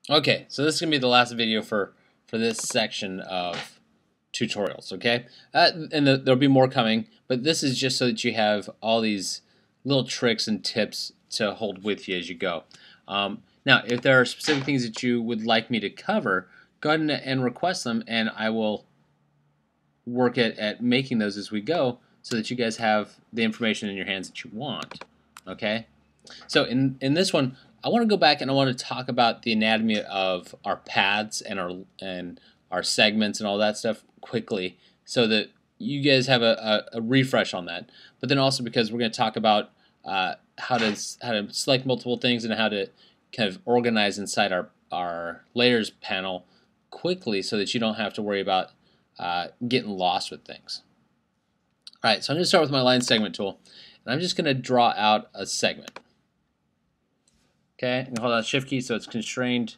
Okay, so this is going to be the last video for this section of tutorials, okay? And there'll be more coming, but this is just so that you have all these little tricks and tips to hold with you as you go. Now, if there are specific things that you would like me to cover, go ahead and request them, and I will work at making those as we go so that you guys have the information in your hands that you want, okay? So in this one, I want to go back and I want to talk about the anatomy of our paths and our segments and all that stuff quickly so that you guys have a refresh on that. But then also because we're going to talk about how to select multiple things and how to kind of organize inside our layers panel quickly so that you don't have to worry about getting lost with things. Alright, so I'm going to start with my line segment tool, and I'm just going to draw out a segment. Okay, I'm going to hold down the Shift key so it's constrained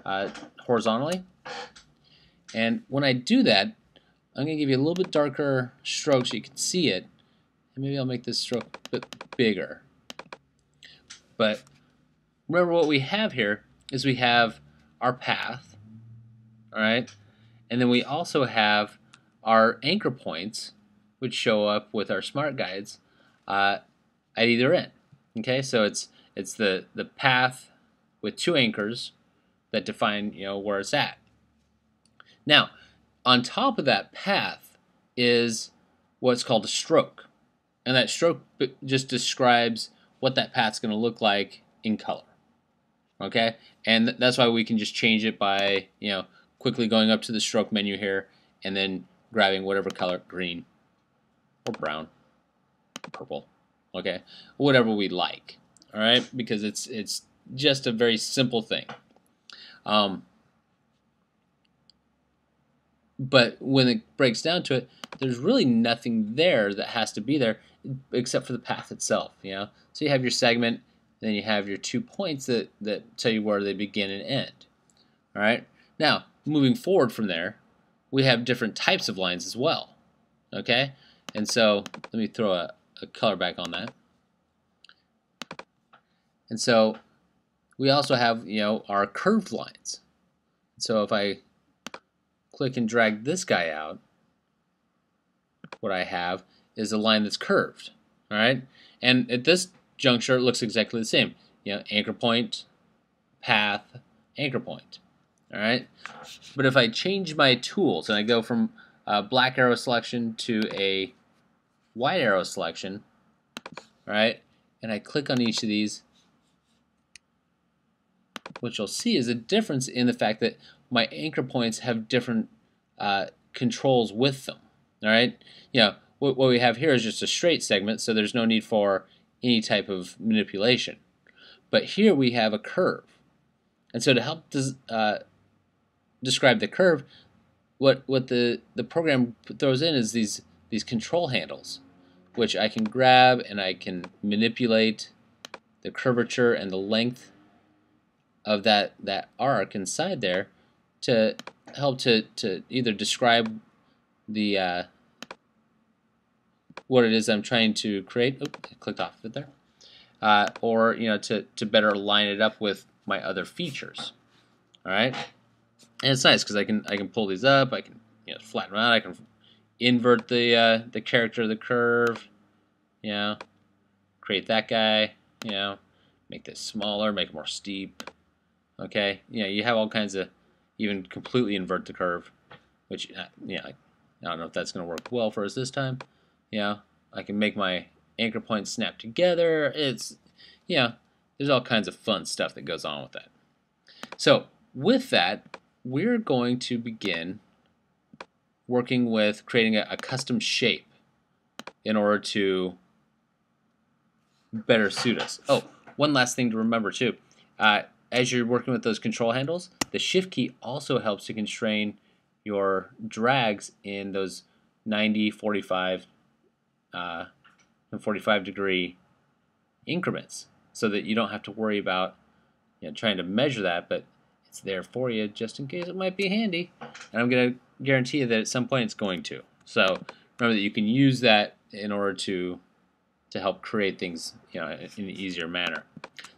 horizontally. And when I do that, I'm going to give you a little bit darker stroke so you can see it. And maybe I'll make this stroke a bit bigger. But remember what we have here is we have our path, all right? And then we also have our anchor points, which show up with our smart guides at either end. Okay, so it's the path with two anchors that define where it's at. Now, on top of that path is what's called a stroke, and that stroke just describes what that path's going to look like in color. Okay, and that's why we can just change it by quickly going up to the stroke menu here and then grabbing whatever color, green or brown, purple, okay, whatever we like. All right, because it's just a very simple thing. But when it breaks down to it, there's really nothing there that has to be there except for the path itself. So you have your segment, then you have your 2 points that tell you where they begin and end. All right. Now, moving forward from there, we have different types of lines as well. Okay, and so let me throw a color back on that. And so we also have our curved lines. So if I click and drag this guy out, what I have is a line that's curved. All right, and at this juncture it looks exactly the same. Anchor point, path, anchor point. All right, but if I change my tools and I go from black arrow selection to a white arrow selection, all right, and I click on each of these, what you'll see is a difference in the fact that my anchor points have different controls with them. All right, what we have here is just a straight segment, so there's no need for any type of manipulation. But here we have a curve, and so to help describe the curve, what the program throws in is these control handles, which I can grab and I can manipulate the curvature and the length of that arc inside there to help to either describe the what it is I'm trying to create. Oops, I clicked off of it there. Or to better line it up with my other features. All right, and it's nice because I can pull these up. I can flatten them out. I can invert the character of the curve. Create that guy. Make this smaller. Make it more steep. Okay, you have all kinds of, even completely invert the curve, which I don't know if that's going to work well for us this time. I can make my anchor points snap together. It's there's all kinds of fun stuff that goes on with that. So with that, we're going to begin working with creating a custom shape in order to better suit us. Oh, one last thing to remember too. As you're working with those control handles, the Shift key also helps to constrain your drags in those 90, 45, and 45 degree increments, so that you don't have to worry about trying to measure that, but it's there for you just in case it might be handy. And I'm going to guarantee you that at some point it's going to. So remember that you can use that in order to help create things in an easier manner.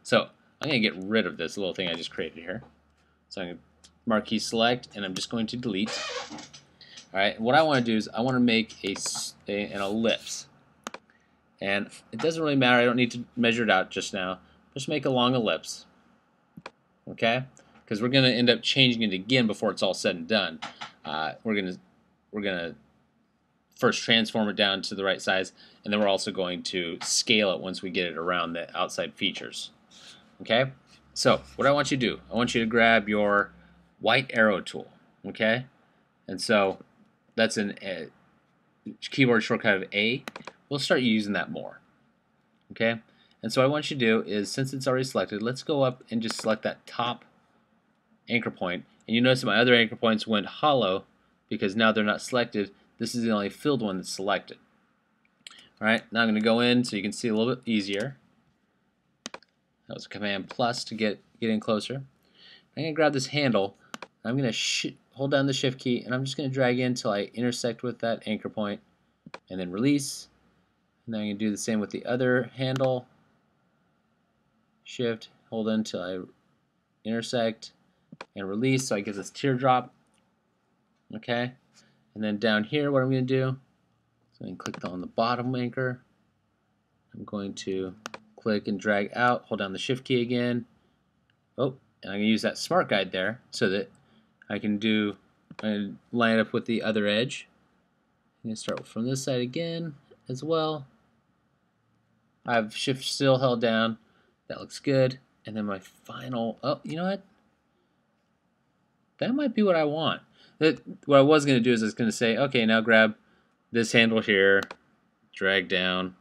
So I'm going to get rid of this little thing I just created here. So I'm going to marquee select, and I'm just going to delete. All right, what I want to do is I want to make an ellipse. And it doesn't really matter, I don't need to measure it out just now. Just make a long ellipse. Okay? Because we're going to end up changing it again before it's all said and done. We're gonna first transform it down to the right size, and then we're also going to scale it once we get it around the outside features. Okay? So what I want you to do, I want you to grab your white arrow tool. Okay? And so that's a keyboard shortcut of A. We'll start using that more. Okay? And so what I want you to do is, since it's already selected, let's go up and just select that top anchor point. And you notice that my other anchor points went hollow because now they're not selected. This is the only filled one that's selected. Alright, now I'm going to go in so you can see a little bit easier. That was Command plus to get in closer. I'm going to grab this handle. I'm going to hold down the shift key, and I'm just going to drag in until I intersect with that anchor point, and then release. And then I'm going to do the same with the other handle. Shift, hold in until I intersect, and release, so I get this teardrop. Okay, and then down here, what I'm going to do, so I'm going to click on the bottom anchor. I'm going to click and drag out, hold down the shift key again. Oh, and I'm going to use that smart guide there so that I can line it up with the other edge. I'm going to start from this side again as well. I have shift still held down. That looks good. And then my final, oh, you know what? That might be what I want. What I was going to do is I was going to say, okay, now grab this handle here, drag down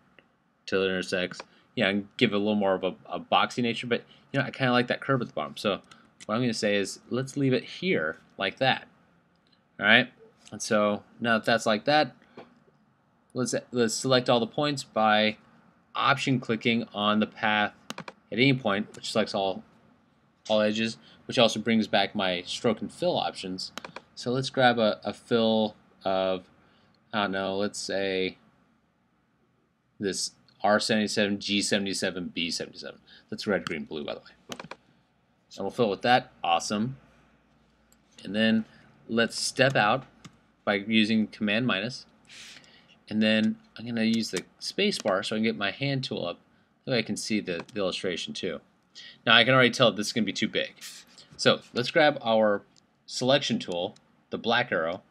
till it intersects. Yeah, and give it a little more of a boxy nature, but you know, I kind of like that curve at the bottom. So what I'm going to say is, let's leave it here like that. All right. And so now that that's like that, let's select all the points by option clicking on the path at any point, which selects all edges, which also brings back my stroke and fill options. So let's grab a fill of, I don't know, let's say this R77, G77, B77. That's red, green, blue, by the way. And we'll fill with that. Awesome. And then let's step out by using Command minus. And then I'm going to use the space bar so I can get my hand tool up. That way I can see the illustration too. Now I can already tell this is going to be too big. So let's grab our selection tool, the black arrow,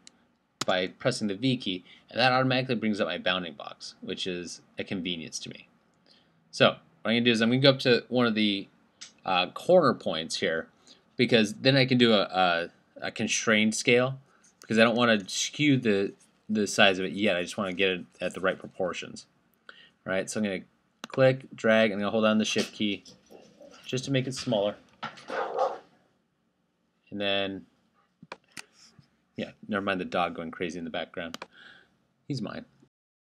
by pressing the V key, and that automatically brings up my bounding box, which is a convenience to me. So what I'm going to do is I'm going to go up to one of the corner points here, because then I can do a constrained scale, because I don't want to skew the size of it yet. I just want to get it at the right proportions. All right, so I'm going to click, drag, and I'm going to hold down the shift key just to make it smaller. And then, yeah, never mind the dog going crazy in the background. He's mine.